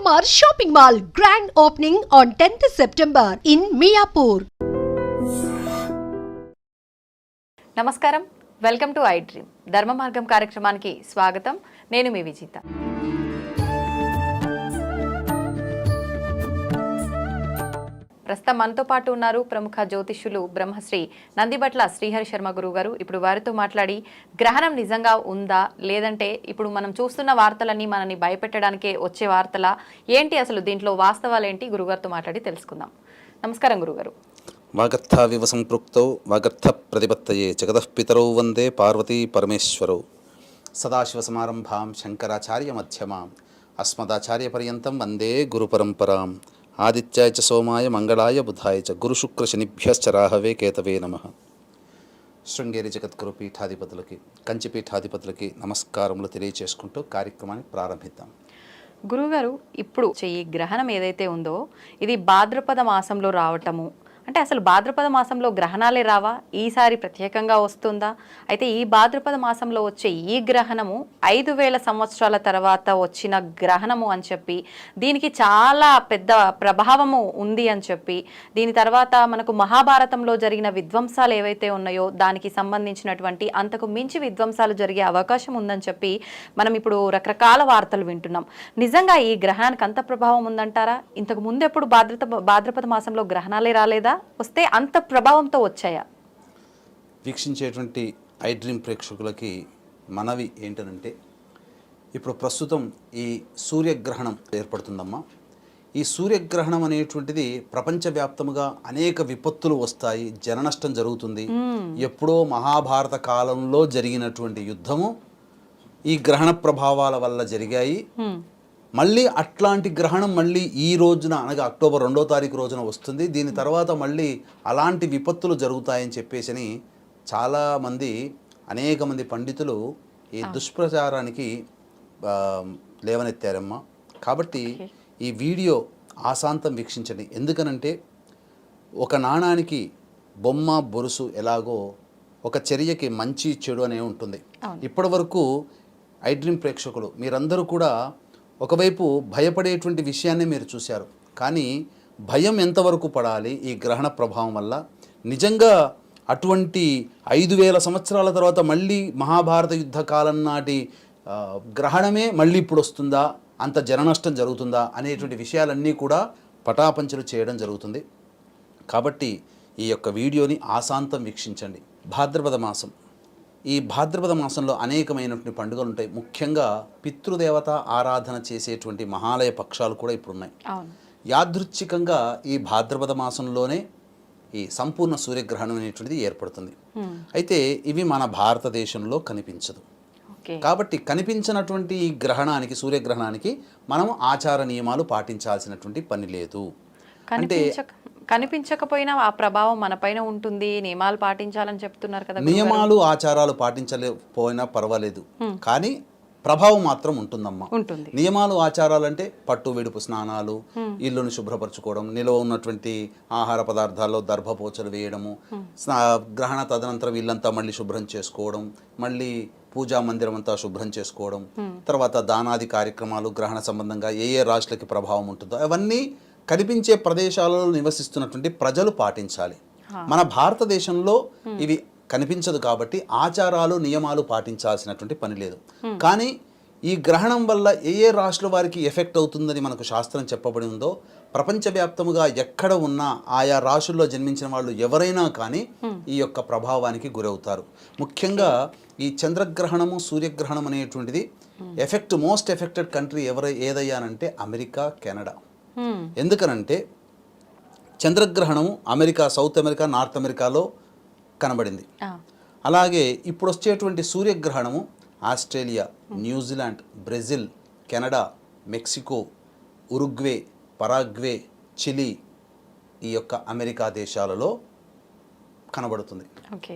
GMR Shopping Mall grand opening on 10th September in Miapur. నమస్కారం, welcome to I dream ధర్మ మార్గం కార్యక్రమానికి స్వాగతం. నేను మీ విజిత. ప్రస్తుతం మనతో పాటు ఉన్నారు ప్రముఖ జ్యోతిష్యులు బ్రహ్మశ్రీ నందిబట్ల శ్రీహరి శర్మ గురువు గారు. ఇప్పుడు వారితో మాట్లాడి గ్రహణం నిజంగా ఉందా, లేదంటే ఇప్పుడు మనం చూస్తున్న వార్తలన్నీ మనని భయపెట్టడానికే వచ్చే వార్తలా, ఏంటి అసలు దీంట్లో వాస్తవాలేంటి, గురుగారితో మాట్లాడి తెలుసుకుందాం. నమస్కారం గురుగారు. వాగర్థావివ సంపృక్తౌ వాగర్థ ప్రతిపత్తయే జగతః పితరౌ వందే పార్వతీ పరమేశ్వరౌ. సదాశివసమారంభాం శంకరాచార్య మధ్యమాం అస్మదాచార్య పర్యంతం వందే గురుపరంపరాం. ఆదిత్యాయ చ సోమాయ మంగళాయ బుధాయ చ గురుశుక్ర శనిభ్యశ్చ రాహవే కేతవే నమః. శృంగేరి జగద్గురు పీఠాధిపతులకి, కంచి పీఠాధిపతులకి నమస్కారములు తెలియచేసుకుంటూ కార్యక్రమాన్ని ప్రారంభిద్దాం. గురుగారు, ఇప్పుడు ఈ గ్రహణం ఏదైతే ఉందో ఇది భాద్రపద మాసంలో రావటము అంటే అసలు భాద్రపద మాసంలో గ్రహణాలే రావా, ఈసారి ప్రత్యేకంగా వస్తుందా? అయితే ఈ భాద్రపద మాసంలో వచ్చే ఈ గ్రహణము 5000 సంవత్సరాల తర్వాత వచ్చిన గ్రహణము అని చెప్పి, దీనికి చాలా పెద్ద ప్రభావము ఉంది అని చెప్పి, దీని తర్వాత మనకు మహాభారతంలో జరిగిన విధ్వంసాలు ఏవైతే ఉన్నాయో దానికి సంబంధించినటువంటి అంతకు మించి విధ్వంసాలు జరిగే అవకాశం ఉందని చెప్పి మనం ఇప్పుడు రకరకాల వార్తలు వింటున్నాం. నిజంగా ఈ గ్రహణానికి అంత ప్రభావం ఉందంటారా? ఇంతకు ముందు ఎప్పుడు భాద్రపద మాసంలో గ్రహణాలే రాలేదా, వస్తే అంత ప్రభావంతో వచ్చాయా? వీక్షించేటువంటి ఐ డ్రీమ్ ప్రేక్షకులకి మనవి ఏంటనంటే, ఇప్పుడు ప్రస్తుతం ఈ సూర్యగ్రహణం ఏర్పడుతుందమ్మా. ఈ సూర్యగ్రహణం అనేటువంటిది ప్రపంచవ్యాప్తముగా అనేక విపత్తులు వస్తాయి, జననష్టం జరుగుతుంది. ఎప్పుడో మహాభారత కాలంలో జరిగినటువంటి యుద్ధము ఈ గ్రహణ ప్రభావాల వల్ల జరిగాయి. మళ్ళీ అట్లాంటి గ్రహణం మళ్ళీ ఈ రోజున, అనగా అక్టోబర్ 2వ తారీఖు రోజున వస్తుంది. దీని తర్వాత మళ్ళీ అలాంటి విపత్తులు జరుగుతాయని చెప్పేసి చాలామంది, అనేక మంది పండితులు ఈ దుష్ప్రచారానికి లేవనెత్తారమ్మా. కాబట్టి ఈ వీడియో ఆశాంతం వీక్షించండి. ఎందుకనంటే ఒక నాణానికి బొమ్మ బొరుసు ఎలాగో ఒక చర్యకి మంచి చెడు అనే ఉంటుంది. ఇప్పటి వరకు ఐ డ్రీమ్ ప్రేక్షకులు మీరందరూ కూడా ఒకవైపు భయపడేటువంటి విషయాన్నే మీరు చూశారు. కానీ భయం ఎంతవరకు పడాలి ఈ గ్రహణ ప్రభావం వల్ల? నిజంగా అటువంటి 5000 సంవత్సరాల తర్వాత మళ్ళీ మహాభారత యుద్ధ కాలం నాటి గ్రహణమే మళ్ళీ ఇప్పుడు వస్తుందా, అంత జననష్టం జరుగుతుందా అనేటువంటి విషయాలన్నీ కూడా పటాపంచలు చేయడం జరుగుతుంది. కాబట్టి ఈ యొక్క వీడియోని ఆశాంతం వీక్షించండి. భాద్రపద మాసం, ఈ భాద్రపద మాసంలో అనేకమైనటువంటి పండుగలు ఉంటాయి. ముఖ్యంగా పితృదేవత ఆరాధన చేసేటువంటి మహాలయ పక్షాలు కూడా ఇప్పుడు ఉన్నాయి. యాదృచ్ఛికంగా ఈ భాద్రపద మాసంలోనే ఈ సంపూర్ణ సూర్యగ్రహణం అనేటువంటిది ఏర్పడుతుంది. అయితే ఇవి మన భారతదేశంలో కనిపించదు. కాబట్టి కనిపించినటువంటి ఈ గ్రహణానికి, సూర్యగ్రహణానికి మనం ఆచార నియమాలు పాటించాల్సినటువంటి పని లేదు. అంటే కనిపించకపోయినా ఆ ప్రభావం మన పైన ఉంటుంది, నియమాలు పాటించాలని చెప్తున్నారు కదా. నియమాలు ఆచారాలు పాటించలేకపోయినా పర్వాలేదు, కానీ ప్రభావం మాత్రం ఉంటుందమ్మా. నియమాలు ఆచారాలు అంటే పట్టు విడుపు స్నానాలు, ఇల్లును శుభ్రపరచుకోవడం, నిల్వ ఉన్నటువంటి ఆహార పదార్థాల్లో దర్భపోచలు వేయడము, గ్రహణ తదనంతరం ఇల్లంతా మళ్ళీ శుభ్రం చేసుకోవడం, మళ్ళీ పూజా మందిరం అంతా శుభ్రం చేసుకోవడం, తర్వాత దానాది కార్యక్రమాలు గ్రహణ సంబంధంగా ఏ ఏ రాశులకి ప్రభావం ఉంటుందో అవన్నీ కనిపించే ప్రదేశాలలో నివసిస్తున్నటువంటి ప్రజలు పాటించాలి. మన భారతదేశంలో ఇవి కనిపించదు కాబట్టి ఆచారాలు నియమాలు పాటించాల్సినటువంటి పని లేదు. కానీ ఈ గ్రహణం వల్ల ఏ ఏ రాష్ట్రాల వారికి ఎఫెక్ట్ అవుతుందని మనకు శాస్త్రం చెప్పబడి ఉందో, ప్రపంచవ్యాప్తముగా ఎక్కడ ఉన్నా ఆయా రాశుల్లో జన్మించిన వాళ్ళు ఎవరైనా కానీ ఈ యొక్క ప్రభావానికి గురవుతారు. ముఖ్యంగా ఈ చంద్రగ్రహణము, సూర్యగ్రహణం అనేటువంటిది మోస్ట్ ఎఫెక్టెడ్ కంట్రీ ఏదయ్యానంటే అమెరికా, కెనడా. ఎందుకనంటే చంద్రగ్రహణం అమెరికా, సౌత్ అమెరికా, నార్త్ అమెరికాలో కనబడింది. అలాగే ఇప్పుడు వచ్చేటువంటి సూర్యగ్రహణము Australia, New Zealand, Brazil, Canada, Mexico, Uruguay, Paraguay, Chile, ఈ యొక్క అమెరికా దేశాలలో కనబడుతుంది.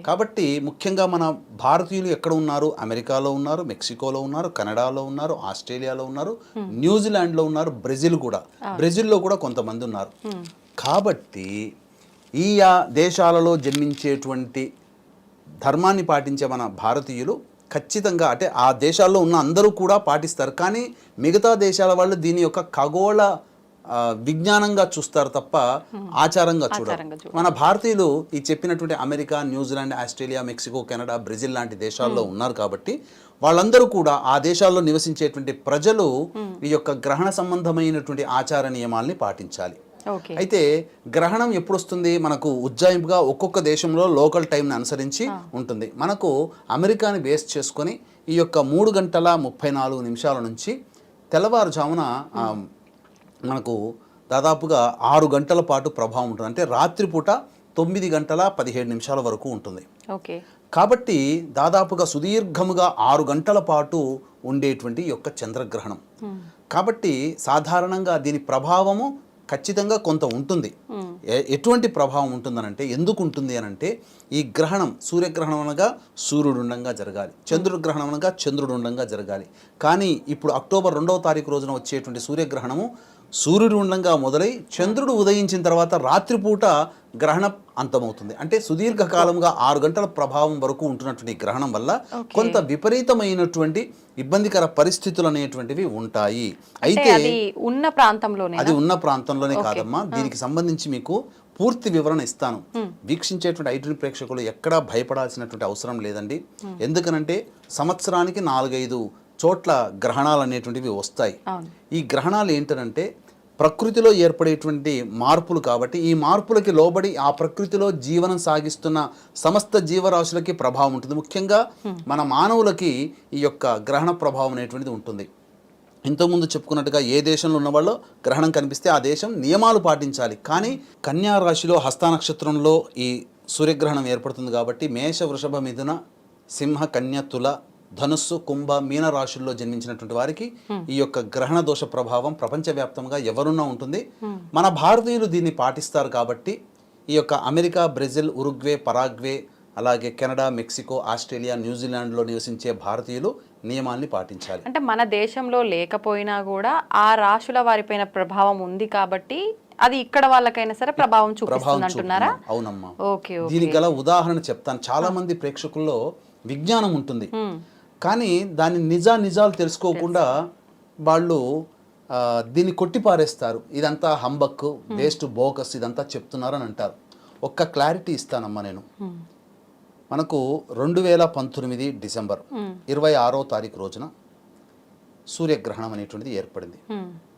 కాబట్టి ముఖ్యంగా మన భారతీయులు ఎక్కడ ఉన్నారు? అమెరికాలో ఉన్నారు, మెక్సికోలో ఉన్నారు, కెనడాలో ఉన్నారు, ఆస్ట్రేలియాలో ఉన్నారు, న్యూజిలాండ్లో ఉన్నారు, బ్రెజిల్లో కూడా కొంతమంది ఉన్నారు. కాబట్టి ఈ దేశాలలో జన్మించేటువంటి ధర్మాన్ని పాటించే మన భారతీయులు ఖచ్చితంగా అంటే ఆ దేశాల్లో ఉన్న అందరూ కూడా పాటిస్తారు. కానీ మిగతా దేశాల వాళ్ళు దీని యొక్క ఖగోళ విజ్ఞానంగా చూస్తారు తప్ప ఆచారంగా చూడరు. మన భారతీయులు ఈ చెప్పినటువంటి America, New Zealand, Australia, Mexico, Canada, Brazil లాంటి దేశాల్లో ఉన్నారు కాబట్టి వాళ్ళందరూ కూడా ఆ దేశాల్లో నివసించేటువంటి ప్రజలు ఈ యొక్క గ్రహణ సంబంధమైనటువంటి ఆచార నియమాల్ని పాటించాలి. అయితే గ్రహణం ఎప్పుడు వస్తుంది? మనకు ఉజ్జాయింపుగా ఒక్కొక్క దేశంలో లోకల్ టైంని అనుసరించి ఉంటుంది. మనకు అమెరికాని బేస్ చేసుకొని ఈ యొక్క 3:34 నుంచి తెల్లవారుజామున మనకు దాదాపుగా 6 గంటల పాటు ప్రభావం ఉంటుంది. అంటే రాత్రిపూట 9:17 వరకు ఉంటుంది. కాబట్టి దాదాపుగా సుదీర్ఘముగా 6 గంటల పాటు ఉండేటువంటి యొక్క చంద్రగ్రహణం. కాబట్టి సాధారణంగా దీని ప్రభావము ఖచ్చితంగా కొంత ఉంటుంది. ఎటువంటి ప్రభావం ఉంటుందనంటే, ఎందుకు ఉంటుంది అనంటే, ఈ గ్రహణం సూర్యగ్రహణం అనగా సూర్యుడు ఉండంగా జరగాలి, చంద్రుడు గ్రహణం అనగా చంద్రుడు ఉండంగా జరగాలి. కానీ ఇప్పుడు అక్టోబర్ 2వ తారీఖు రోజున వచ్చేటువంటి సూర్యగ్రహణము సూర్యుడు ఉండంగా మొదలై చంద్రుడు ఉదయించిన తర్వాత రాత్రిపూట గ్రహణం అంతమవుతుంది. అంటే సుదీర్ఘకాలంగా 6 గంటల ప్రభావం వరకు ఉంటున్నటువంటి గ్రహణం వల్ల కొంత విపరీతమైనటువంటి ఇబ్బందికర పరిస్థితులు అనేటువంటివి ఉంటాయి. అయితే అది ఉన్న ప్రాంతంలోనే కాదమ్మా, దీనికి సంబంధించి మీకు పూర్తి వివరణ ఇస్తాను. వీక్షించేటువంటి ఐటీ ప్రేక్షకులు ఎక్కడా భయపడాల్సినటువంటి అవసరం లేదండి. ఎందుకనంటే సంవత్సరానికి 4-5 చోట్ల గ్రహణాలు అనేటువంటివి వస్తాయి. ఈ గ్రహణాలు ఏంటంటే ప్రకృతిలో ఏర్పడేటువంటి మార్పులు కాబట్టి ఈ మార్పులకి లోబడి ఆ ప్రకృతిలో జీవనం సాగిస్తున్న సమస్త జీవరాశులకి ప్రభావం ఉంటుంది. ముఖ్యంగా మన మానవులకి ఈ యొక్క గ్రహణ ప్రభావం అనేటువంటిది ఉంటుంది. ఇంతకుముందు చెప్పుకున్నట్టుగా ఏ దేశంలో ఉన్నవాళ్ళు గ్రహణం కనిపిస్తే ఆ దేశం నియమాలు పాటించాలి. కానీ కన్యా రాశిలో హస్త నక్షత్రంలో ఈ సూర్యగ్రహణం ఏర్పడుతుంది కాబట్టి మేష, వృషభ, మిథున, సింహ, కన్య, తుల, ధనుస్సు, కుంభ, మీన రాశుల్లో జన్మించినటువంటి వారికి ఈ యొక్క గ్రహణ దోష ప్రభావం ప్రపంచవ్యాప్తంగా ఎవరున్నా ఉంటుంది. మన భారతీయులు దీన్ని పాటిస్తారు కాబట్టి ఈ యొక్క అమెరికా, బ్రెజిల్, ఉరుగ్వే, పరాగ్వే, అలాగే కెనడా, మెక్సికో, ఆస్ట్రేలియా, న్యూజిలాండ్లో నివసించే భారతీయులు నియమాల్ని పాటించాలి. అంటే మన దేశంలో లేకపోయినా కూడా ఆ రాశుల వారిపైన ప్రభావం ఉంది కాబట్టి అది ఇక్కడ వాళ్ళకైనా సరే ప్రభావం చూపిస్తుంది అంటున్నారా? అవునమ్మా. దీనికి గల ఉదాహరణ చెప్తాను. చాలా మంది ప్రేక్షకుల్లో విజ్ఞానం ఉంటుంది కానీ దాని నిజాలు తెలుసుకోకుండా వాళ్ళు దీన్ని కొట్టిపారేస్తారు. ఇదంతా హంబక్, వేస్ట్, బోకస్, ఇదంతా చెప్తున్నారు అని అంటారు. ఒక్క క్లారిటీ ఇస్తానమ్మా నేను. మనకు 2019 డిసెంబర్ 26వ తారీఖు రోజున సూర్యగ్రహణం అనేటువంటిది ఏర్పడింది.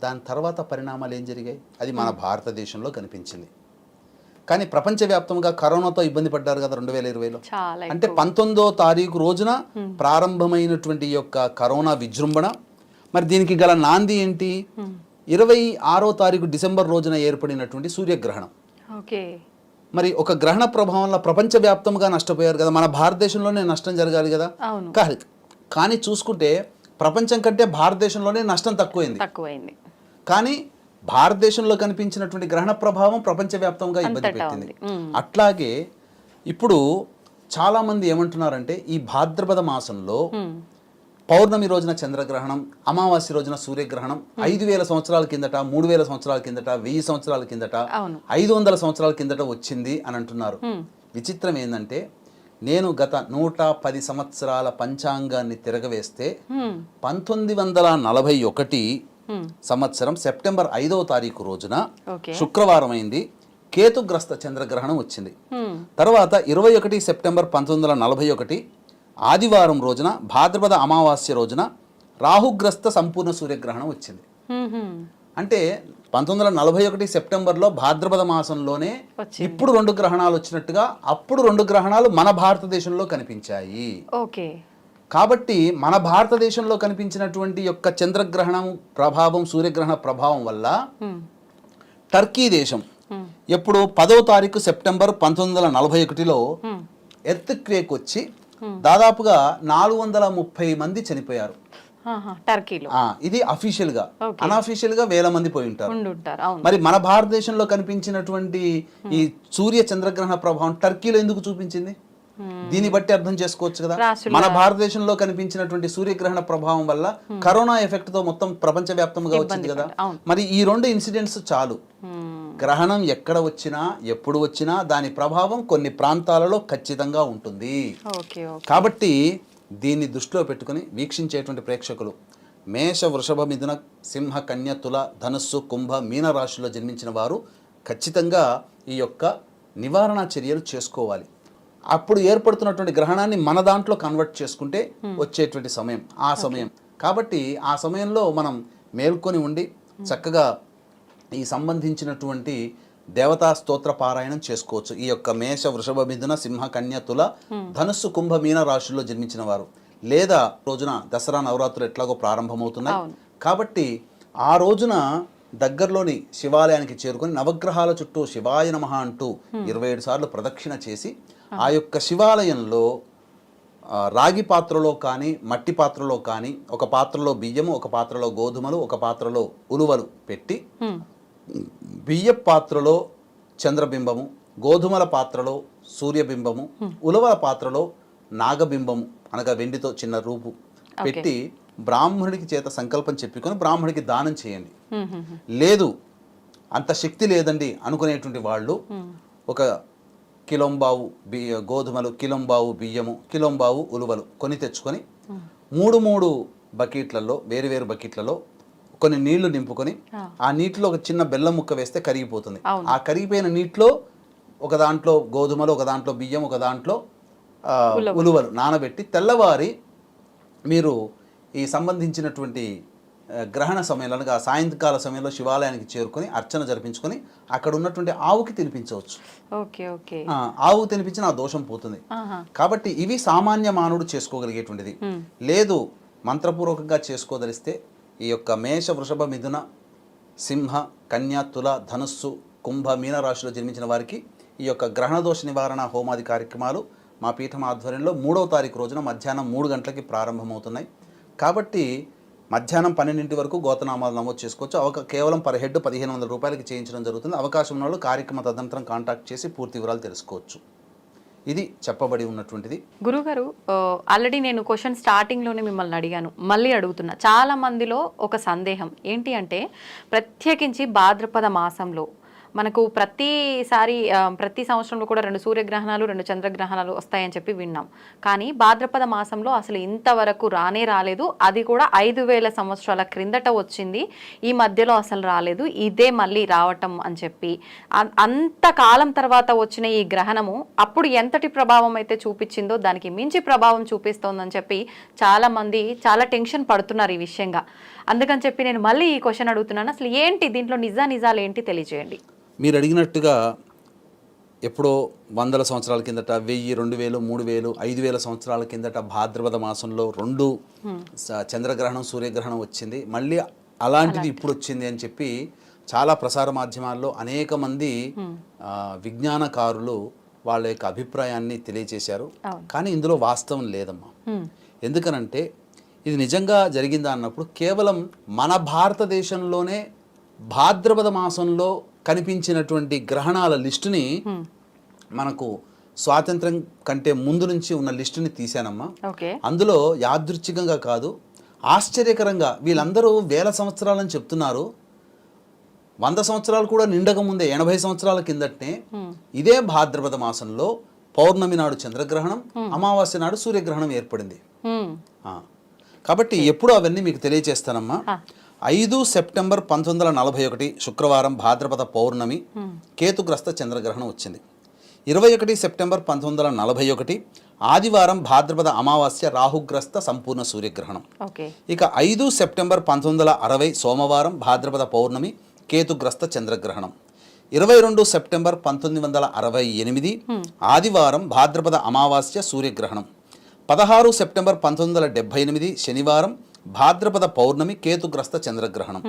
దాని తర్వాత పరిణామాలు ఏం జరిగాయి? అది మన భారతదేశంలో కనిపించింది. కానీ ప్రపంచవ్యాప్తంగా కరోనాతో ఇబ్బంది పడ్డారు కదా 2020లో. అంటే 19వ తారీఖు రోజున ప్రారంభమైనటువంటి యొక్క కరోనా విజృంభణ. మరి దీనికి గల నాంది ఏంటి? 26వ తారీఖు డిసెంబర్ రోజున ఏర్పడినటువంటి సూర్యగ్రహణం. మరి ఒక గ్రహణ ప్రభావం వల్ల ప్రపంచవ్యాప్తంగా నష్టపోయారు కదా, మన భారతదేశంలోనే నష్టం జరగాలి కదా. కానీ చూసుకుంటే ప్రపంచం కంటే భారతదేశంలోనే నష్టం తక్కువైంది. కానీ భారతదేశంలో కనిపించినటువంటి గ్రహణ ప్రభావం ప్రపంచవ్యాప్తంగా ఇబ్బంది పెట్టింది. అట్లాగే ఇప్పుడు చాలా మంది ఏమంటున్నారంటే ఈ భాద్రపద మాసంలో పౌర్ణమి రోజున చంద్రగ్రహణం, అమావాస్య రోజున సూర్యగ్రహణం 5000 సంవత్సరాల కిందట, 3000 సంవత్సరాల కిందట, 1000 సంవత్సరాల కిందట, 500 సంవత్సరాల కిందట వచ్చింది అని అంటున్నారు. విచిత్రం ఏంటంటే నేను గత 110 సంవత్సరాల పంచాంగాన్ని తిరగవేస్తే 1941 సంవత్సరం సెప్టెంబర్ 5వ తారీఖు రోజున శుక్రవారం అయింది, కేతుగ్రస్త చంద్రగ్రహణం వచ్చింది. తర్వాత 21 సెప్టెంబర్ 1941 ఆదివారం రోజున భాద్రపద అమావాస్య రోజున రాహుగ్రస్త సంపూర్ణ సూర్యగ్రహణం వచ్చింది. అంటే 1941 సెప్టెంబర్లో భాద్రపద మాసంలోనే ఇప్పుడు 2 గ్రహణాలు వచ్చినట్టుగా అప్పుడు 2 గ్రహణాలు మన భారతదేశంలో కనిపించాయి. కాబట్టి మన భారతదేశంలో కనిపించినటువంటి యొక్క చంద్రగ్రహణం ప్రభావం, సూర్యగ్రహణ ప్రభావం వల్ల టర్కీ దేశం ఎప్పుడు 10వ తారీఖు సెప్టెంబర్ 1941లో ఎర్త్ క్వేక్ వచ్చి దాదాపుగా 430 మంది చనిపోయారు టర్కీలో. ఇది అఫీషియల్ గా. అన్అఫీషియల్ గా 1000 మంది పోయి ఉంటారు. మరి మన భారతదేశంలో కనిపించినటువంటి ఈ సూర్య చంద్రగ్రహణ ప్రభావం టర్కీలో ఎందుకు చూపించింది? దీన్ని బట్టి అర్థం చేసుకోవచ్చు కదా. మన భారతదేశంలో కనిపించినటువంటి సూర్యగ్రహణ ప్రభావం వల్ల కరోనా ఎఫెక్ట్ తో మొత్తం ప్రపంచవ్యాప్తంగా వచ్చింది కదా. మరి ఈ 2 ఇన్సిడెంట్స్ చాలు. గ్రహణం ఎక్కడ వచ్చినా ఎప్పుడు వచ్చినా దాని ప్రభావం కొన్ని ప్రాంతాలలో ఖచ్చితంగా ఉంటుంది. కాబట్టి దీన్ని దృష్టిలో పెట్టుకుని వీక్షించేటువంటి ప్రేక్షకులు మేష, వృషభ, మిథున, సింహ, కన్య, తుల, ధనుస్సు, కుంభ, మీన రాశుల్లో జన్మించిన వారు ఖచ్చితంగా ఈ యొక్క నివారణ చర్యలు చేసుకోవాలి. అప్పుడు ఏర్పడుతున్నటువంటి గ్రహణాన్ని మన దాంట్లో కన్వర్ట్ చేసుకుంటే వచ్చేటువంటి సమయం ఆ సమయం. కాబట్టి ఆ సమయంలో మనం మేల్కొని ఉండి చక్కగా ఈ సంబంధించినటువంటి దేవతా స్తోత్ర పారాయణం చేసుకోవచ్చు. ఈ యొక్క మేష, వృషభ, మిథున, సింహ, కన్య, తుల, ధనుస్సు, కుంభ, మీన రాశుల్లో జన్మించిన వారు, లేదా రోజున దసరా నవరాత్రులు ఎట్లాగో ప్రారంభమవుతున్నాయి కాబట్టి ఆ రోజున దగ్గరలోని శివాలయానికి చేరుకొని నవగ్రహాల చుట్టూ శివాయ నమః అంటూ 27 సార్లు ప్రదక్షిణ చేసి ఆ యొక్క శివాలయంలో రాగి పాత్రలో కానీ మట్టి పాత్రలో కానీ ఒక పాత్రలో బియ్యము, ఒక పాత్రలో గోధుమలు, ఒక పాత్రలో ఉలువలు పెట్టి బియ్య పాత్రలో చంద్రబింబము, గోధుమల పాత్రలో సూర్యబింబము, ఉలవల పాత్రలో నాగబింబము అనగా వెండితో చిన్న రూపు పెట్టి బ్రాహ్మణుడికి చేత సంకల్పం చెప్పుకొని బ్రాహ్మణుడికి దానం చేయండి. లేదు అంత శక్తి లేదండి అనుకునేటువంటి వాళ్ళు ఒక కిలోంబావు గోధుమలు, కిలోంబావు బియ్యము, కిలోంబావు ఉలువలు కొని తెచ్చుకొని 3 బకెట్లలో వేరు బకెట్లలో కొన్ని నీళ్లు నింపుకొని ఆ నీటిలో ఒక చిన్న బెల్లం ముక్క వేస్తే కరిగిపోతుంది. ఆ కరిగిపోయిన నీటిలో ఒక దాంట్లో గోధుమలు, ఒక దాంట్లో బియ్యం, ఒక దాంట్లో ఉలువలు నానబెట్టి తెల్లవారి మీరు ఈ సంబంధించినటువంటి గ్రహణ సమయంలో అనగా సాయంకాల సమయంలో శివాలయానికి చేరుకొని అర్చన జరిపించుకొని అక్కడ ఉన్నటువంటి ఆవుకి తినిపించవచ్చు. ఆవుకు తినిపించిన ఆ దోషం పోతుంది. కాబట్టి ఇవి సామాన్య మానవుడు చేసుకోగలిగేటువంటిది. లేదు మంత్రపూర్వకంగా చేసుకోదలిస్తే ఈ యొక్క మేష, వృషభ, మిథున, సింహ, కన్య, తుల, ధనుస్సు, కుంభ, మీన రాశిలో జన్మించిన వారికి ఈ యొక్క గ్రహణ దోష నివారణ హోమాది కార్యక్రమాలు మా పీఠం ఆధ్వర్యంలో 3వ తారీఖు రోజున మధ్యాహ్నం 3 గంటలకి ప్రారంభమవుతున్నాయి. కాబట్టి మధ్యాహ్నం 12 వరకు గోతనామాలు నమోదు చేసుకోవచ్చు. కేవలం పర్ హెడ్ 1500 రూపాయలకి చేయించడం జరుగుతుంది. అవకాశం ఉన్న వాళ్ళు కార్యక్రమ తదనంతరం కాంటాక్ట్ చేసి పూర్తి వివరాలు తెలుసుకోవచ్చు. ఇది చెప్పబడి ఉన్నటువంటిది. గురుగారు, ఆల్రెడీ నేను క్వశ్చన్ స్టార్టింగ్లోనే మిమ్మల్ని అడిగాను, మళ్ళీ అడుగుతున్నా. చాలా మందిలో ఒక సందేహం ఏంటి అంటే, ప్రత్యేకించి భాద్రపద మాసంలో మనకు ప్రతి సంవత్సరంలో కూడా 2 సూర్యగ్రహణాలు 2 చంద్రగ్రహణాలు వస్తాయని చెప్పి విన్నాం. కానీ భాద్రపద మాసంలో అసలు ఇంతవరకు రాలేదు. అది కూడా 5000 సంవత్సరాల క్రిందట వచ్చింది, ఈ మధ్యలో అసలు రాలేదు, ఇదే మళ్ళీ రావటం అని చెప్పి అంత కాలం తర్వాత వచ్చిన ఈ గ్రహణము అప్పుడు ఎంతటి ప్రభావం అయితే చూపించిందో దానికి మించి ప్రభావం చూపిస్తోందని చెప్పి చాలా మంది చాలా టెన్షన్ పడుతున్నారు ఈ విషయంగా. అందుకని చెప్పి నేను మళ్ళీ ఈ క్వశ్చన్ అడుగుతున్నాను, అసలు ఏంటి దీంట్లో నిజాలు ఏంటి తెలియజేయండి. మీరు అడిగినట్టుగా ఎప్పుడో 100 సంవత్సరాల కిందట 1000, 2000, 3000, 5000 సంవత్సరాల కిందట భాద్రపద మాసంలో 2 చంద్రగ్రహణం, సూర్యగ్రహణం వచ్చింది, మళ్ళీ అలాంటిది ఇప్పుడు వచ్చింది అని చెప్పి చాలా ప్రసార మాధ్యమాల్లో అనేక మంది విజ్ఞానకారులు వాళ్ళ యొక్క అభిప్రాయాన్ని తెలియజేశారు. కానీ ఇందులో వాస్తవం లేదమ్మా. ఎందుకనంటే ఇది నిజంగా జరిగిందా అన్నప్పుడు కేవలం మన భారతదేశంలోనే భాద్రపద మాసంలో కనిపించినటువంటి గ్రహణాల లిస్టుని మనకు స్వాతంత్రం కంటే ముందు నుంచి ఉన్న లిస్టుని తీశానమ్మా. అందులో యాదృచ్ఛికంగా కాదు, ఆశ్చర్యకరంగా వీళ్ళందరూ 1000 సంవత్సరాలని చెప్తున్నారు. 100 సంవత్సరాలు కూడా నిండక ముందే 80 సంవత్సరాల కిందటనే ఇదే భాద్రపద మాసంలో పౌర్ణమి నాడు చంద్రగ్రహణం, అమావాస్య నాడు సూర్యగ్రహణం ఏర్పడింది. కాబట్టి ఎప్పుడు అవన్నీ మీకు తెలియజేస్తానమ్మా. 5 సెప్టెంబర్ 1941 శుక్రవారం భాద్రపద పౌర్ణమి కేతుగ్రస్త చంద్రగ్రహణం వచ్చింది. 21 సెప్టెంబర్ 1941 ఆదివారం భాద్రపద అమావాస్య రాహుగ్రస్త సంపూర్ణ సూర్యగ్రహణం. ఇక 5 సెప్టెంబర్ 1960 సోమవారం భాద్రపద పౌర్ణమి కేతుగ్రస్త చంద్రగ్రహణం. 22 సెప్టెంబర్ 1968 ఆదివారం భాద్రపద అమావాస్య సూర్యగ్రహణం. 16 సెప్టెంబర్ 1978 శనివారం భాద్రపద పౌర్ణమి కేతుగ్రస్త చంద్రగ్రహణం.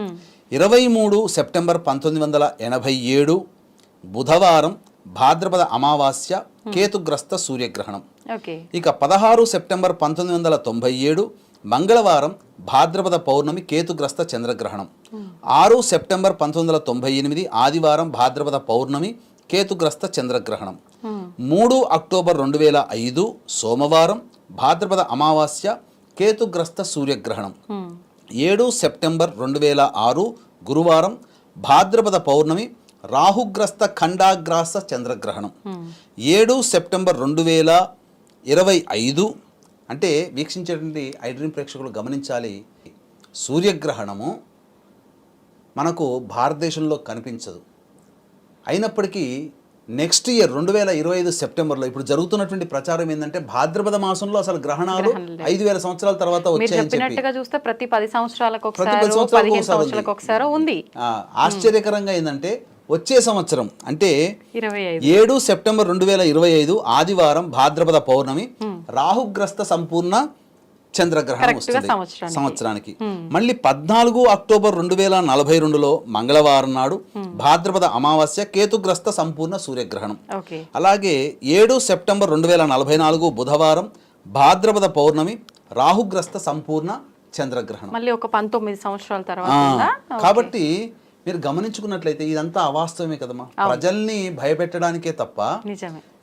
23 సెప్టెంబర్ 1987 బుధవారం భాద్రపద అమావాస్య కేతుగ్రస్త సూర్యగ్రహణం. ఇక 16 సెప్టెంబర్ 1997 మంగళవారం భాద్రపద పౌర్ణమి కేతుగ్రస్త చంద్రగ్రహణం. 6 సెప్టెంబర్ 1998 ఆదివారం భాద్రపద పౌర్ణమి కేతుగ్రస్త చంద్రగ్రహణం. 3 అక్టోబర్ 2005 సోమవారం భాద్రపద అమావాస్య కేతుగ్రస్త సూర్యగ్రహణం. 7 సెప్టెంబర్ 2006 గురువారం భాద్రపద పౌర్ణమి రాహుగ్రస్త ఖండాగ్రాస చంద్రగ్రహణం. 7 సెప్టెంబర్ 2025 అంటే వీక్షించేటువంటి ఐ డ్రీమ్ ప్రేక్షకులు గమనించాలి, సూర్యగ్రహణము మనకు భారతదేశంలో కనిపించదు. అయినప్పటికీ నెక్స్ట్ ఇయర్ 2025 సెప్టెంబర్లో ఇప్పుడు జరుగుతున్నటువంటి ప్రచారం ఏంటంటే భాద్రపద మాసంలో అసలు గ్రహణాలు 5000 సంవత్సరాల తర్వాత వచ్చాయని చెప్పినట్టుగా చూస్తే ప్రతి 10 సంవత్సరాలకు ప్రతి 10 ఒకసారి సంవత్సరాలకు 15 సంవత్సరాలకు ఒకసారి ఉంది. ఆశ్చర్యకరంగా ఏంటంటే వచ్చే సంవత్సరం అంటే 25 7 సెప్టెంబర్ 2025 ఆదివారం భాద్రపద పౌర్ణమి రాహుగ్రస్త సంపూర్ణ చంద్రగ్రహణం వస్తుంది సంవత్సరానికి. మళ్ళీ 14 అక్టోబర్ 2042లో మంగళవారం నాడు భాద్రపద అమావాస్య కేతుగ్రస్త సంపూర్ణ సూర్యగ్రహణం. అలాగే 7 సెప్టెంబర్ 2044 బుధవారం భాద్రపద పౌర్ణమి రాహుగ్రస్త సంపూర్ణ చంద్రగ్రహణం. మళ్ళీ ఒక 19 సంవత్సరాల తర్వాత. కాబట్టి మీరు గమనించుకున్నట్లయితే ఇదంతా అవాస్తవమే కదమ్మా, ప్రజల్ని భయపెట్టడానికే తప్ప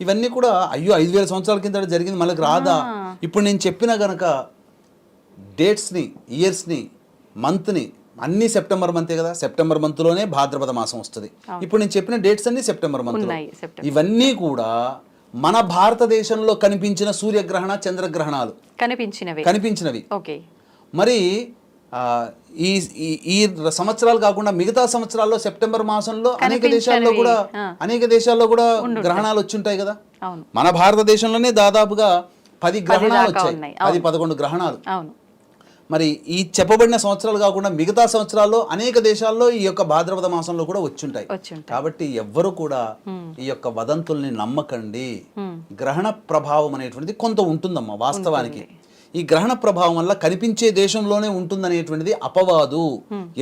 ఇవన్నీ కూడా అయ్యో 5000 సంవత్సరాల కింద జరిగింది మనకు రాదా. ఇప్పుడు నేను చెప్పిన గనక డేట్స్ని, ఇయర్స్ని, మంత్ని అన్ని సెప్టెంబర్ మంతే కదా, సెప్టెంబర్ మంత్లోనే భాద్రపద మాసం వస్తుంది. ఇప్పుడు నేను చెప్పిన డేట్స్ అన్ని సెప్టెంబర్ మంత్. ఇవన్నీ కూడా మన భారతదేశంలో కనిపించిన సూర్యగ్రహణ చంద్రగ్రహణాలు కనిపించినవి. మరి ఈ సంవత్సరాలు కాకుండా మిగతా సంవత్సరాల్లో సెప్టెంబర్ మాసంలో అనేక దేశాల్లో కూడా గ్రహణాలు వచ్చుంటాయి కదా. మన భారతదేశంలోనే దాదాపుగా 10 గ్రహణాలు వచ్చాయి, 10-11 గ్రహణాలు. మరి ఈ చెప్పబడిన సంవత్సరాలు కాకుండా మిగతా సంవత్సరాల్లో అనేక దేశాల్లో ఈ యొక్క భాద్రపద మాసంలో కూడా వచ్చుంటాయి. కాబట్టి ఎవ్వరు కూడా ఈ యొక్క వదంతుల్ని నమ్మకండి. గ్రహణ ప్రభావం అనేటువంటిది కొంత ఉంటుందమ్మా వాస్తవానికి. ఈ గ్రహణ ప్రభావం వల్ల కనిపించే దేశంలోనే ఉంటుందనేటువంటిది అపవాదు.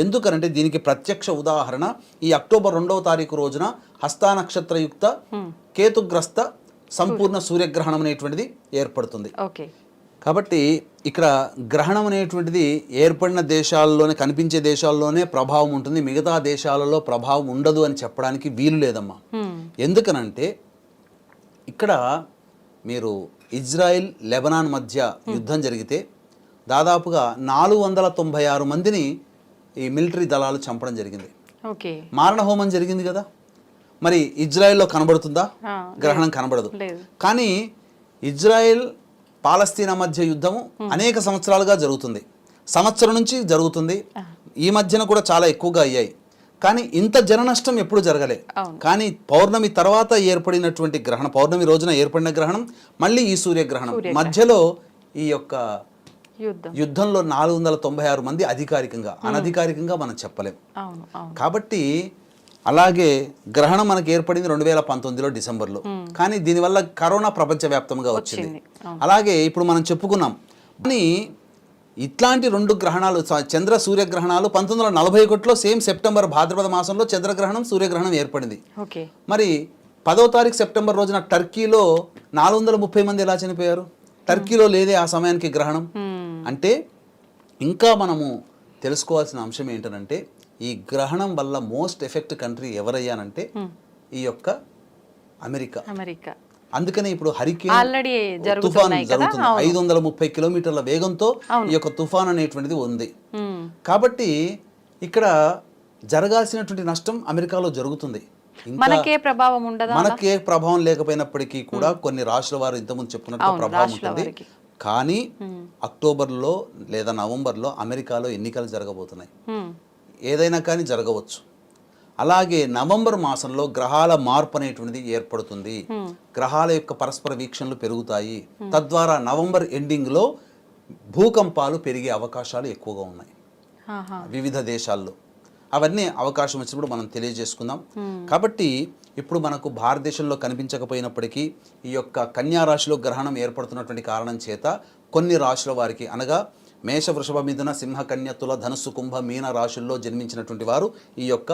ఎందుకనంటే దీనికి ప్రత్యక్ష ఉదాహరణ ఈ అక్టోబర్ 2వ తారీఖు రోజున హస్తా నక్షత్రయుక్త కేతుగ్రస్త సంపూర్ణ సూర్యగ్రహణం అనేటువంటిది ఏర్పడుతుంది. కాబట్టి ఇక్కడ గ్రహణం అనేటువంటిది ఏర్పడిన దేశాల్లోనే, కనిపించే దేశాల్లోనే ప్రభావం ఉంటుంది, మిగతా దేశాలలో ప్రభావం ఉండదు అని చెప్పడానికి వీలు లేదమ్మా. ఎందుకనంటే ఇక్కడ మీరు ఇజ్రాయిల్ లెబనాన్ మధ్య యుద్ధం జరిగితే దాదాపుగా 496 మందిని ఈ మిలిటరీ దళాలు చంపడం జరిగింది. మారణ హోమం జరిగింది కదా. మరి ఇజ్రాయెల్లో కనబడుతుందా గ్రహణం? కనబడదు. కానీ ఇజ్రాయెల్ పాలస్తీనా మధ్య యుద్ధము అనేక సంవత్సరాలుగా జరుగుతుంది, సంవత్సరం నుంచి జరుగుతుంది. ఈ మధ్యన కూడా చాలా ఎక్కువగా అయ్యాయి. కానీ ఇంత జన నష్టం ఎప్పుడు జరగలే. కానీ పౌర్ణమి తర్వాత ఏర్పడినటువంటి గ్రహణం, పౌర్ణమి రోజున ఏర్పడిన గ్రహణం, మళ్ళీ ఈ సూర్యగ్రహణం మధ్యలో ఈ యొక్క యుద్ధంలో 496 మంది అధికారికంగా, అనధికారికంగా మనం చెప్పలేం. కాబట్టి అలాగే గ్రహణం మనకు ఏర్పడింది 2019లో డిసెంబర్లో. కానీ దీనివల్ల కరోనా ప్రపంచవ్యాప్తంగా వచ్చింది. అలాగే ఇప్పుడు మనం చెప్పుకున్నాం. కానీ ఇట్లాంటి 2 గ్రహణాలు, చంద్ర సూర్యగ్రహణాలు 1941లో సేమ్ సెప్టెంబర్ భాద్రపద మాసంలో చంద్రగ్రహణం సూర్యగ్రహణం ఏర్పడింది. మరి 10వ తారీఖు సెప్టెంబర్ రోజున టర్కీలో 430 మంది ఎలా చనిపోయారు? టర్కీలో లేదే ఆ సమయానికి గ్రహణం. అంటే ఇంకా మనము తెలుసుకోవాల్సిన అంశం ఏంటంటే ఈ గ్రహణం వల్ల మోస్ట్ ఎఫెక్ట్ కంట్రీ ఎవరయ్యానంటే ఈ యొక్క అమెరికా. అందుకనే ఇప్పుడు హరికేన్ తుఫాన్ జరుగుతుంది. 530 కిలోమీటర్ల వేగంతో ఈ యొక్క తుఫాన్ అనేటువంటిది ఉంది. కాబట్టి ఇక్కడ జరగాల్సినటువంటి నష్టం అమెరికాలో జరుగుతుంది. మనకే ప్రభావం ఉండదా? మనకే ప్రభావం లేకపోయినప్పటికీ కూడా కొన్ని రాష్ట్రాల వారు ఇంతకుముందు చెప్పుకున్నట్టు ప్రభావం ఉంటుంది. కానీ అక్టోబర్లో లేదా నవంబర్లో అమెరికాలో ఎన్నికలు జరగబోతున్నాయి. ఏదైనా కానీ జరగవచ్చు. అలాగే నవంబర్ మాసంలో గ్రహాల మార్పు అనేటువంటిది ఏర్పడుతుంది. గ్రహాల యొక్క పరస్పర వీక్షణలు పెరుగుతాయి. తద్వారా నవంబర్ ఎండింగ్లో భూకంపాలు పెరిగే అవకాశాలు ఎక్కువగా ఉన్నాయి వివిధ దేశాల్లో. అవన్నీ అవకాశం వచ్చినప్పుడు మనం తెలియజేసుకుందాం. కాబట్టి ఇప్పుడు మనకు భారతదేశంలో కనిపించకపోయినప్పటికీ ఈ యొక్క కన్యా రాశిలో గ్రహణం ఏర్పడుతున్నటువంటి కారణం చేత కొన్ని రాశుల వారికి, అనగా మేష, వృషభ, మిథున, సింహ, కన్య, తుల, ధనుస్సు, కుంభ, మీన రాశుల్లో జన్మించినటువంటి వారు ఈ యొక్క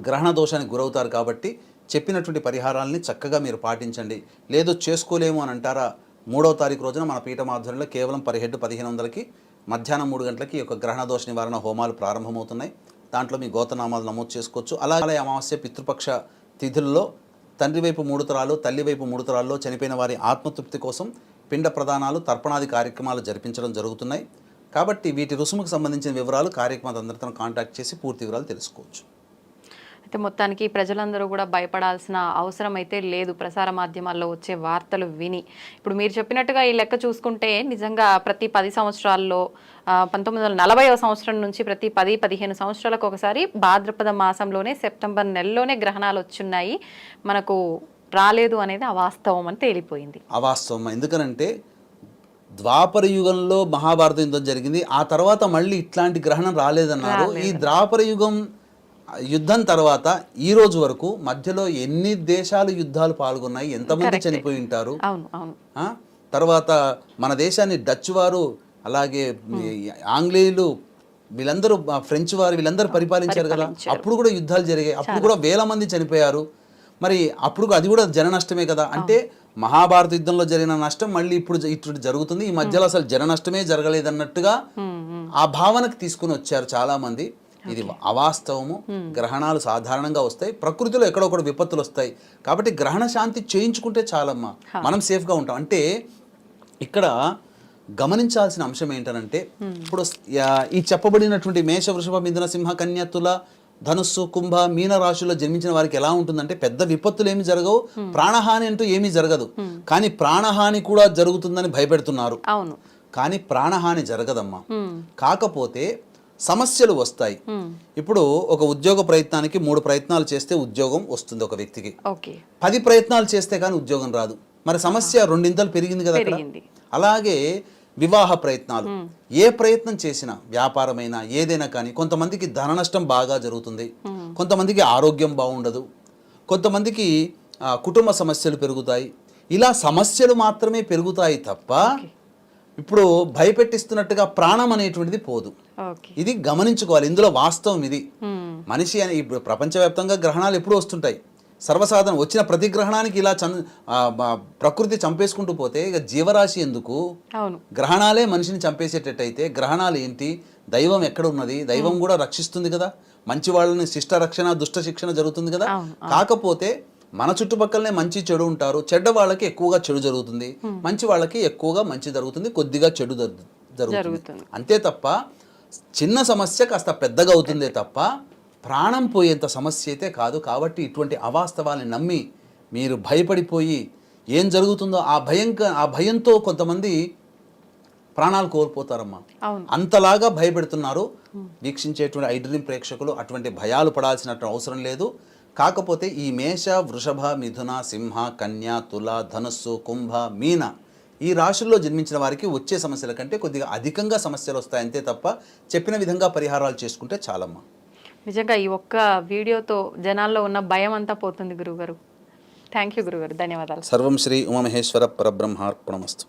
గ్రహణ దోషానికి గురవుతారు. కాబట్టి చెప్పినటువంటి పరిహారాలని చక్కగా మీరు పాటించండి. లేదు చేసుకోలేము అని అంటారా, 3వ తారీఖు రోజున మన పీఠం ఆధ్వర్యంలో కేవలం పర్ హెడ్ 1500కి మధ్యాహ్నం 3 గంటలకి ఈ యొక్క గ్రహణ దోష నివారణ హోమాలు ప్రారంభమవుతున్నాయి. దాంట్లో మీ గోతనామాలు నమోదు చేసుకోవచ్చు. అలాగే అమావాస్య పితృపక్ష తిథుల్లో తండ్రి వైపు 3 తరాలు, తల్లి వైపు 3 తరాల్లో చనిపోయిన వారి ఆత్మతృప్తి కోసం పిండ ప్రదానాలు, తర్పణాది కార్యక్రమాలు జరిపించడం జరుగుతున్నాయి. కాబట్టి వీటి రుసుముకు సంబంధించిన వివరాలు కార్యక్రమాలందరితో కాంటాక్ట్ చేసి పూర్తి వివరాలు తెలుసుకోవచ్చు. అయితే మొత్తానికి ప్రజలందరూ కూడా భయపడాల్సిన అవసరం అయితే లేదు ప్రసార మాధ్యమాల్లో వచ్చే వార్తలు విని. ఇప్పుడు మీరు చెప్పినట్టుగా ఈ లెక్క చూసుకుంటే నిజంగా ప్రతి 10 సంవత్సరాల్లో 1940వ సంవత్సరం నుంచి ప్రతి 10-15 సంవత్సరాలకు ఒకసారి భాద్రపద మాసంలోనే సెప్టెంబర్ నెలలోనే గ్రహణాలు వచ్చున్నాయి, మనకు రాలేదు అనేది అవాస్తవం అని తేలిపోయింది. అవాస్తవం ఎందుకనంటే ద్వాపర యుగంలో మహాభారత యుద్ధం జరిగింది, ఆ తర్వాత మళ్ళీ ఇట్లాంటి గ్రహణం రాలేదన్నారు. ఈ ద్వాపర యుద్ధం తర్వాత ఈ రోజు వరకు మధ్యలో ఎన్ని దేశాలు యుద్ధాలు పాల్గొన్నాయి, ఎంతమంది చనిపోయి ఉంటారు. తర్వాత మన దేశాన్ని డచ్ వారు, అలాగే ఆంగ్లేయులు, వీళ్ళందరూ ఫ్రెంచ్ వారు, వీళ్ళందరూ పరిపాలించారు కదా. అప్పుడు కూడా యుద్ధాలు జరిగాయి, అప్పుడు కూడా వేల మంది చనిపోయారు. మరి అప్పుడు అది కూడా జన నష్టమే కదా. అంటే మహాభారత యుద్ధంలో జరిగిన నష్టం మళ్ళీ ఇప్పుడు జరుగుతుంది, ఈ మధ్యలో అసలు జన నష్టమే జరగలేదన్నట్టుగా ఆ భావనకు తీసుకుని వచ్చారు చాలా మంది. ఇది అవాస్తవము. గ్రహణాలు సాధారణంగా వస్తాయి, ప్రకృతిలో ఎక్కడొక్కడ విపత్తులు వస్తాయి, కాబట్టి గ్రహణ శాంతి చేయించుకుంటే చాలమ్మా, మనం సేఫ్గా ఉంటాం. అంటే ఇక్కడ గమనించాల్సిన అంశం ఏంటనంటే, ఇప్పుడు ఈ చెప్పబడినటువంటి మేష, వృషభ, మిథున, సింహ, కన్య, తుల, ధనుస్సు, కుంభ, మీన రాశుల్లో జన్మించిన వారికి ఎలా ఉంటుందంటే పెద్ద విపత్తులు ఏమి జరగవు, ప్రాణహాని అంటూ ఏమీ జరగదు. కానీ ప్రాణహాని కూడా జరుగుతుందని భయపెడుతున్నారు. కానీ ప్రాణహాని జరగదమ్మా. కాకపోతే సమస్యలు వస్తాయి. ఇప్పుడు ఒక ఉద్యోగ ప్రయత్నానికి 3 ప్రయత్నాలు చేస్తే ఉద్యోగం వస్తుంది ఒక వ్యక్తికి, 10 ప్రయత్నాలు చేస్తే కానీ ఉద్యోగం రాదు. మరి సమస్య 2 ఇంతలు పెరిగింది కదా అక్కడ. అలాగే వివాహ ప్రయత్నాలు, ఏ ప్రయత్నం చేసినా, వ్యాపారమైనా ఏదైనా కానీ, కొంతమందికి ధన నష్టం బాగా జరుగుతుంది, కొంతమందికి ఆరోగ్యం బాగుండదు, కొంతమందికి కుటుంబ సమస్యలు పెరుగుతాయి. ఇలా సమస్యలు మాత్రమే పెరుగుతాయి తప్ప ఇప్పుడు భయపెట్టిస్తున్నట్టుగా ప్రాణం అనేటువంటిది పోదు. ఇది గమనించుకోవాలి, ఇందులో వాస్తవం ఇది. మనిషి అని ఇప్పుడు ప్రపంచవ్యాప్తంగా గ్రహణాలు ఎప్పుడూ వస్తుంటాయి, సర్వసాధారణ. వచ్చిన ప్రతి గ్రహణానికి ఇలా ప్రకృతి చంపేసుకుంటూ పోతే ఇక జీవరాశి ఎందుకు? గ్రహణాలే మనిషిని చంపేసేటట్టయితే గ్రహణాలు ఏంటి? దైవం ఎక్కడ ఉన్నది? దైవం కూడా రక్షిస్తుంది కదా, మంచి వాళ్ళని శిష్ట రక్షణ, దుష్ట శిక్షణ జరుగుతుంది కదా. కాకపోతే మన చుట్టుపక్కలనే మంచి చెడు ఉంటారు, చెడ్డ వాళ్ళకి ఎక్కువగా చెడు జరుగుతుంది, మంచి వాళ్ళకి ఎక్కువగా మంచి జరుగుతుంది, కొద్దిగా చెడు జరుగుతుంది. అంతే తప్ప చిన్న సమస్య కాస్త పెద్దగా అవుతుందే తప్ప ప్రాణం పోయేంత సమస్య అయితే కాదు. కాబట్టి ఇటువంటి అవాస్తవాన్ని నమ్మి మీరు భయపడిపోయి ఏం జరుగుతుందో ఆ భయంతో కొంతమంది ప్రాణాలు కోల్పోతారమ్మా. అంతలాగా భయపెడుతున్నారు వీక్షించేటువంటి ఐడ్రీమ్ ప్రేక్షకులు. అటువంటి భయాలు పడాల్సిన అవసరం లేదు. కాకపోతే ఈ మేష, వృషభ, మిథున, సింహ, కన్య, తుల, ధనుస్సు, కుంభ, మీన ఈ రాశుల్లో జన్మించిన వారికి వచ్చే సమస్యల కంటే కొద్దిగా అధికంగా సమస్యలు వస్తాయి, అంతే తప్ప చెప్పిన విధంగా పరిహారాలు చేసుకుంటే చాలమ్మా. నిజంగా ఈ ఒక్క వీడియోతో జనాల్లో ఉన్న భయం అంతా పోతుంది గురుగారు. థ్యాంక్ యూ గురుగారు, ధన్యవాదాలు. సర్వం శ్రీ ఉమామహేశ్వర పరబ్రహ్మార్పణమస్తు.